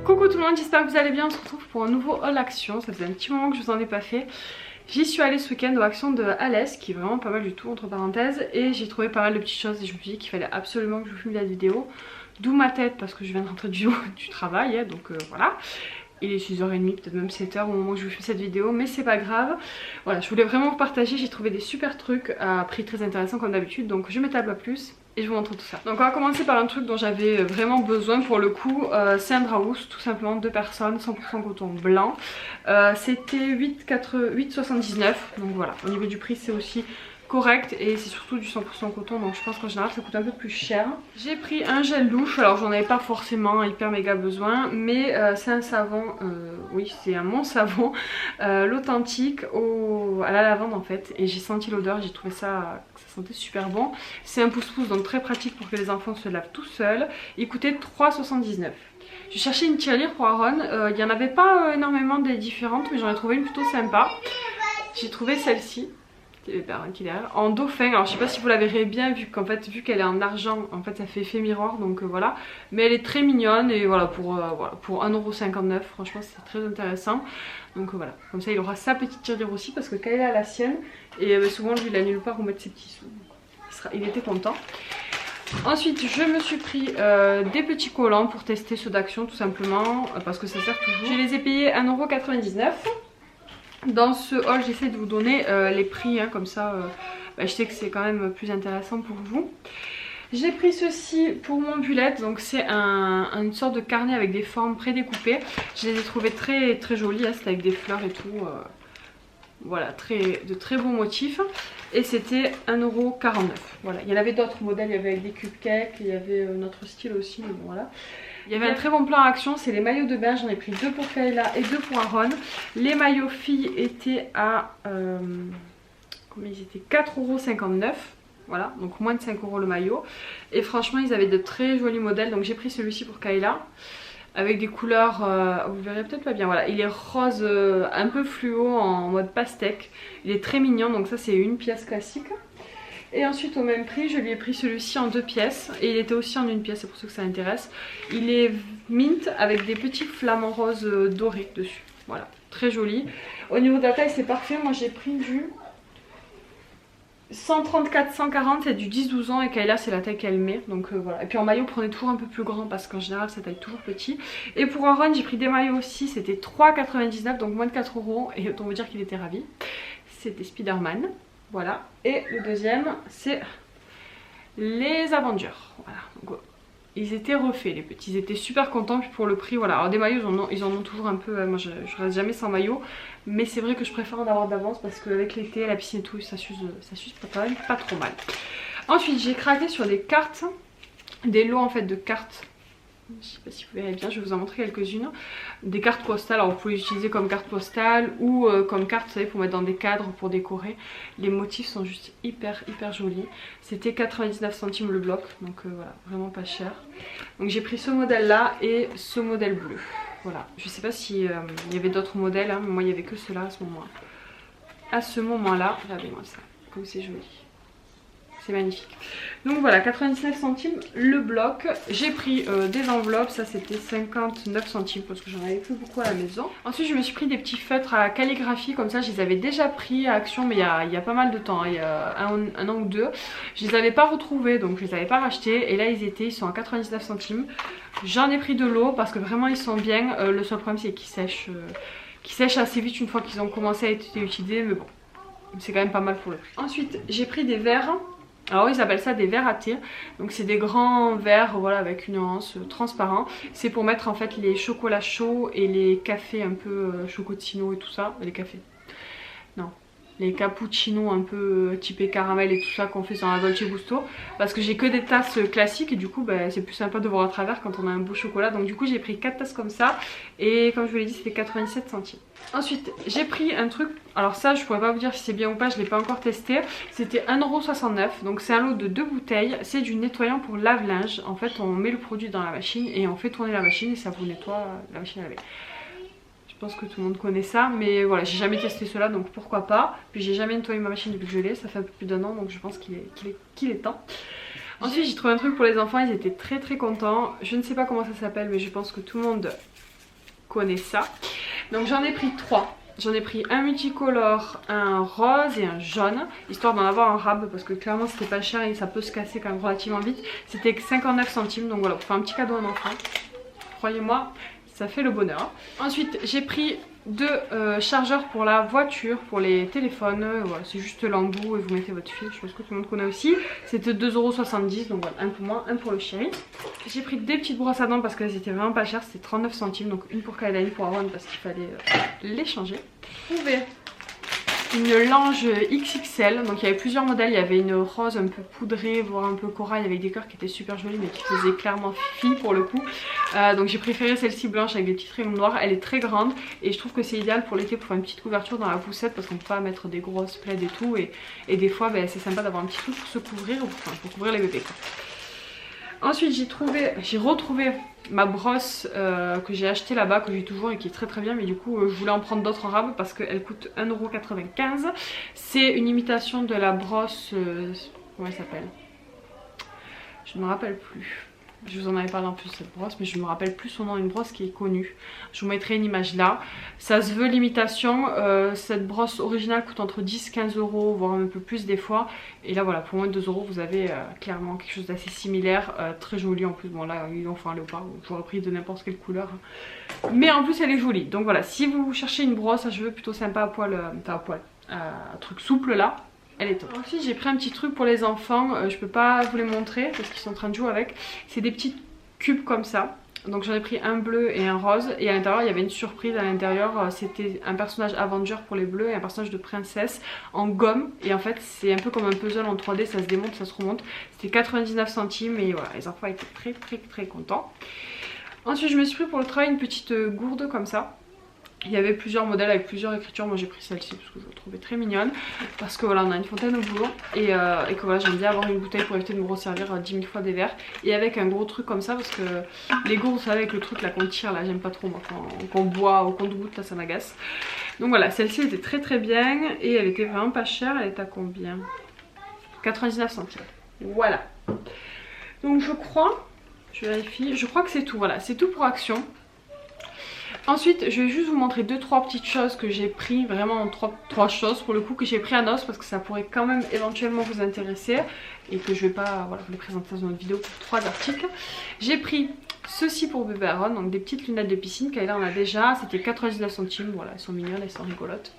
Coucou tout le monde, j'espère que vous allez bien. On se retrouve pour un nouveau haul action. Ça faisait un petit moment que je vous en ai pas fait. J'y suis allée ce week-end au action de Alès, qui est vraiment pas mal du tout entre parenthèses, et j'ai trouvé pas mal de petites choses et je me suis dit qu'il fallait absolument que je vous filme la vidéo. D'où ma tête parce que je viens de rentrer du travail, hein, donc voilà. Il est 6h30, peut-être même 7h au moment où je vous fais cette vidéo, mais c'est pas grave. Voilà, je voulais vraiment vous partager, j'ai trouvé des super trucs à prix très intéressant comme d'habitude, donc je m'étale pas plus et je vous montre tout ça. Donc on va commencer par un truc dont j'avais vraiment besoin pour le coup, c'est un Draus, tout simplement 2 personnes, 100% coton blanc. C'était 8,79, donc voilà, au niveau du prix c'est aussi correct et c'est surtout du 100% coton, donc je pense qu'en général ça coûte un peu plus cher. J'ai pris un gel douche, alors j'en avais pas forcément hyper méga besoin, mais c'est un savon, oui c'est un mon savon, l'authentique à la lavande en fait, et j'ai senti l'odeur, j'ai trouvé ça, que ça sentait super bon. C'est un pouce-pouce donc très pratique pour que les enfants se lavent tout seuls. Il coûtait 3,79. Je cherchais une tirelire pour Aaron, il n'y en avait pas énormément des différentes, mais j'en ai trouvé une plutôt sympa. J'ai trouvé celle-ci qui est derrière, en dauphin. Alors je sais pas si vous la verrez bien vu qu'en fait vu qu'elle est en argent, en fait ça fait effet miroir, donc voilà. Mais elle est très mignonne et voilà pour 1,59€, franchement c'est très intéressant. Donc voilà, comme ça il aura sa petite tirelire aussi parce que Kayla a la sienne et souvent lui il a nulle part où mettre ses petits sous. Il était content. Ensuite je me suis pris des petits collants pour tester ceux d'Action tout simplement parce que ça sert toujours. Je les ai payés 1,99€. Dans ce haul j'essaie de vous donner les prix hein, comme ça je sais que c'est quand même plus intéressant pour vous. J'ai pris ceci pour mon bullet, donc c'est une sorte de carnet avec des formes prédécoupées. Je les ai trouvés très très jolis, hein, c'était avec des fleurs et tout. Voilà, de très beaux motifs. Et c'était 1,49€. Voilà, il y en avait d'autres modèles, il y avait avec des cupcakes, il y avait notre style aussi, mais bon voilà. Il y avait un très bon plan Action, c'est les maillots de bain, j'en ai pris 2 pour Kayla et 2 pour Aaron. Les maillots filles étaient à combien ils étaient, 4,59€. Voilà, donc moins de 5€ le maillot. Et franchement ils avaient de très jolis modèles, donc j'ai pris celui-ci pour Kayla. Avec des couleurs, vous verrez peut-être pas bien, voilà, il est rose un peu fluo en mode pastèque. Il est très mignon, donc ça c'est une pièce classique. Et ensuite au même prix je lui ai pris celui-ci en 2 pièces et il était aussi en 1 pièce, c'est pour ça que ça intéresse. Il est mint avec des petits flamants roses dorés dessus, voilà, très joli. Au niveau de la taille c'est parfait, moi j'ai pris du 134-140 et du 10-12 ans et Kayla c'est la taille qu'elle met, donc voilà. Et puis en maillot prenez toujours un peu plus grand parce qu'en général ça taille toujours petit. Et pour Aaron j'ai pris des maillots aussi, c'était 3,99€, donc moins de 4€ et autant vous dire qu'il était ravi. C'était Spider-Man, voilà. Et le deuxième c'est les Avengers, voilà. Donc, ils étaient refaits les petits, ils étaient super contents. Puis pour le prix voilà, alors des maillots ils en ont toujours un peu, moi je reste jamais sans maillot. Mais c'est vrai que je préfère en avoir d'avance parce qu'avec l'été, la piscine et tout, ça s'use quand même pas trop mal. Ensuite j'ai craqué sur des cartes, des lots en fait de cartes. Je sais pas si vous verrez bien, je vais vous en montrer quelques-unes. Des cartes postales, alors vous pouvez les utiliser comme carte postale ou comme carte, vous savez, pour mettre dans des cadres, pour décorer. Les motifs sont juste hyper jolis. C'était 99 centimes le bloc, donc voilà, vraiment pas cher. Donc j'ai pris ce modèle là et ce modèle bleu. Voilà, je sais pas si il y avait d'autres modèles, hein, mais moi il n'y avait que ceux-là à ce moment-là. Regardez-moi ça, comme c'est joli. C'est magnifique. Donc voilà, 99 centimes le bloc. J'ai pris des enveloppes, ça c'était 59 centimes parce que j'en avais plus beaucoup à la maison. Ensuite je me suis pris des petits feutres à calligraphie, comme ça je les avais déjà pris à Action mais il y a pas mal de temps, hein, il y a un an ou deux. Je les avais pas retrouvés donc je les avais pas rachetés et là ils sont à 99 centimes. J'en ai pris de l'eau parce que vraiment ils sont bien. Le seul problème c'est qu'ils sèchent assez vite une fois qu'ils ont commencé à être utilisés, mais bon, c'est quand même pas mal pour le prix. Ensuite j'ai pris des verres. Alors ils appellent ça des verres à thé, donc c'est des grands verres voilà, avec une anse transparent. C'est pour mettre en fait les chocolats chauds et les cafés un peu chocotino et tout ça, les cafés, non, les cappuccinos un peu typés caramel et tout ça qu'on fait sur la Dolce Gusto. Parce que j'ai que des tasses classiques et du coup bah, c'est plus sympa de voir à travers quand on a un beau chocolat. Donc du coup j'ai pris 4 tasses comme ça et comme je vous l'ai dit c'était 97 centimes. Ensuite j'ai pris un truc, alors ça je pourrais pas vous dire si c'est bien ou pas, je l'ai pas encore testé. C'était 1,69€, donc c'est un lot de 2 bouteilles. C'est du nettoyant pour lave-linge. En fait on met le produit dans la machine et on fait tourner la machine et ça vous nettoie la machine à laver. Je pense que tout le monde connaît ça, mais voilà, j'ai jamais testé cela donc pourquoi pas. Puis j'ai jamais nettoyé ma machine depuis que je l'ai, ça fait un peu plus d'1 an donc je pense qu'il est temps. Ensuite j'ai trouvé un truc pour les enfants, ils étaient très contents. Je ne sais pas comment ça s'appelle mais je pense que tout le monde connaît ça. Donc j'en ai pris 3. J'en ai pris un multicolore, un rose et un jaune, histoire d'en avoir un rab parce que clairement c'était pas cher et ça peut se casser quand même relativement vite. C'était 59 centimes, donc voilà, pour faire un petit cadeau à un enfant. Croyez-moi, ça fait le bonheur. Ensuite j'ai pris 2 chargeurs pour la voiture, pour les téléphones. Voilà, c'est juste l'embout et vous mettez votre fil, je pense que tout le monde connaît aussi. C'était 2,70 €, donc voilà, un pour moi, un pour le chéri. J'ai pris des petites brosses à dents parce qu'elles étaient vraiment pas chères, c'était 39 centimes, donc une pour Kayla, une pour Aaron parce qu'il fallait les changer. J'ai trouvé une lange XXL, donc il y avait plusieurs modèles, il y avait une rose un peu poudrée, voire un peu corail avec des cœurs qui étaient super jolis mais qui faisaient clairement fille pour le coup. Donc j'ai préféré celle-ci blanche avec des petites rayons noirs, elle est très grande et je trouve que c'est idéal pour l'été pour faire une petite couverture dans la poussette parce qu'on peut pas mettre des grosses plaids et tout et des fois c'est sympa d'avoir un petit truc pour se couvrir, enfin pour couvrir les bébés quoi. Ensuite j'ai retrouvé ma brosse que j'ai achetée là-bas, que j'ai toujours et qui est très bien, mais du coup je voulais en prendre d'autres en rab parce qu'elle coûte 1,95 €. C'est une imitation de la brosse, comment elle s'appelle? Je ne me rappelle plus. Je vous en avais parlé en plus de cette brosse, mais je ne me rappelle plus son nom, une brosse qui est connue. Je vous mettrai une image là. Ça se veut l'imitation. Cette brosse originale coûte entre 10-15 €, voire un peu plus des fois. Et là voilà, pour moins de 2 € vous avez clairement quelque chose d'assez similaire. Très joli en plus. Bon là, ils ont fait un léopard. J'aurais pris de n'importe quelle couleur. Mais en plus elle est jolie. Donc voilà, si vous cherchez une brosse à cheveux plutôt sympa à poil, un truc souple là, elle est top. Ensuite j'ai pris un petit truc pour les enfants, je peux pas vous les montrer parce qu'ils sont en train de jouer avec. C'est des petits cubes comme ça. Donc j'en ai pris un bleu et un rose et à l'intérieur il y avait une surprise. À l'intérieur c'était un personnage Avenger pour les bleus et un personnage de princesse en gomme. Et en fait c'est un peu comme un puzzle en 3D, ça se démonte, ça se remonte. C'était 99 centimes et voilà, les enfants étaient très contents. Ensuite je me suis pris pour le travail une petite gourde comme ça. Il y avait plusieurs modèles avec plusieurs écritures, moi j'ai pris celle-ci parce que je la trouvais très mignonne. Parce que voilà, on a une fontaine au boulot et que voilà, j'aime bien avoir une bouteille pour éviter de me resservir 10 000 fois des verres. Et avec un gros truc comme ça parce que les gourdes, vous savez, avec le truc là qu'on tire là, j'aime pas trop moi quand on boit ou qu'on goûte là, ça m'agace. Donc voilà, celle-ci était très bien et elle était vraiment pas chère, elle était à combien? 99 centimes. Voilà. Donc je crois, je vérifie, je crois que c'est tout, voilà, c'est tout pour Action. Ensuite je vais juste vous montrer 2-3 petites choses que j'ai pris, vraiment 3 choses pour le coup que j'ai pris à Noce parce que ça pourrait quand même éventuellement vous intéresser et que je vais pas voilà, vous les présenter dans une autre vidéo pour 3 articles. J'ai pris ceci pour bébé Aaron, donc des petites lunettes de piscine, Kayla en a déjà, c'était 99 centimes, voilà, elles sont mignonnes, elles sont rigolotes.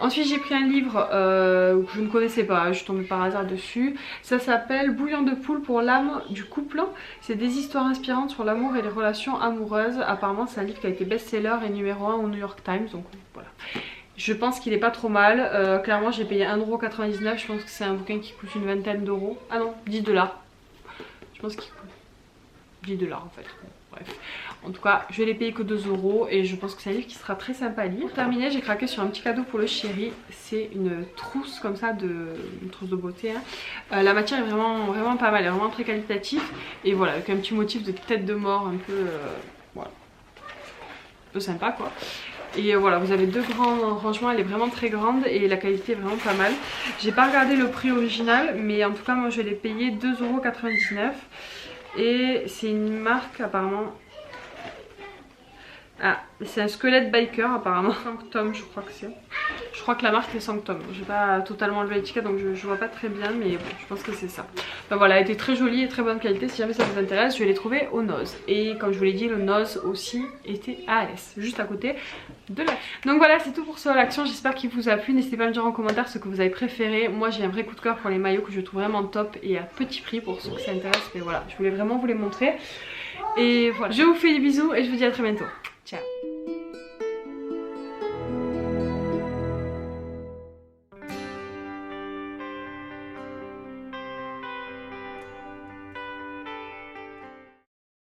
Ensuite j'ai pris un livre que je ne connaissais pas, je suis tombée par hasard dessus. Ça s'appelle Bouillon de poule pour l'âme du couple. C'est des histoires inspirantes sur l'amour et les relations amoureuses. Apparemment c'est un livre qui a été best-seller et numéro 1 au New York Times, donc voilà. Je pense qu'il est pas trop mal. Clairement j'ai payé 1,99 €, je pense que c'est un bouquin qui coûte une vingtaine d'euros. Ah non, 10 $. Je pense qu'il coûte 10 $ en fait. Bref. En tout cas, je vais les payer que 2 € et je pense que c'est un livre qui sera très sympa à lire. Pour terminer, j'ai craqué sur un petit cadeau pour le chéri. C'est une trousse comme ça, une trousse de beauté. Hein. La matière est vraiment pas mal, elle est vraiment très qualitative. Et voilà, avec un petit motif de tête de mort un peu, voilà, un peu sympa quoi. Et voilà, vous avez 2 grands rangements, elle est vraiment très grande et la qualité est vraiment pas mal. J'ai pas regardé le prix original, mais en tout cas moi je l'ai payé 2,99 €. Et c'est une marque apparemment... Ah, c'est un squelette biker apparemment. Sanctum je crois que c'est. Je crois que la marque est Sanctum. J'ai pas totalement enlevé l'étiquette donc je vois pas très bien, mais bon, je pense que c'est ça. Enfin voilà, elle était très jolie et très bonne qualité. Si jamais ça vous intéresse, je vais les trouver au Noz. Et comme je vous l'ai dit, le Noz aussi était à Alès, juste à côté de là. Donc voilà, c'est tout pour ce Action. J'espère qu'il vous a plu. N'hésitez pas à me dire en commentaire ce que vous avez préféré. Moi j'ai un vrai coup de cœur pour les maillots que je trouve vraiment top et à petit prix pour ceux que ça intéresse. Mais voilà, je voulais vraiment vous les montrer. Et voilà, je vous fais des bisous et je vous dis à très bientôt. Ciao.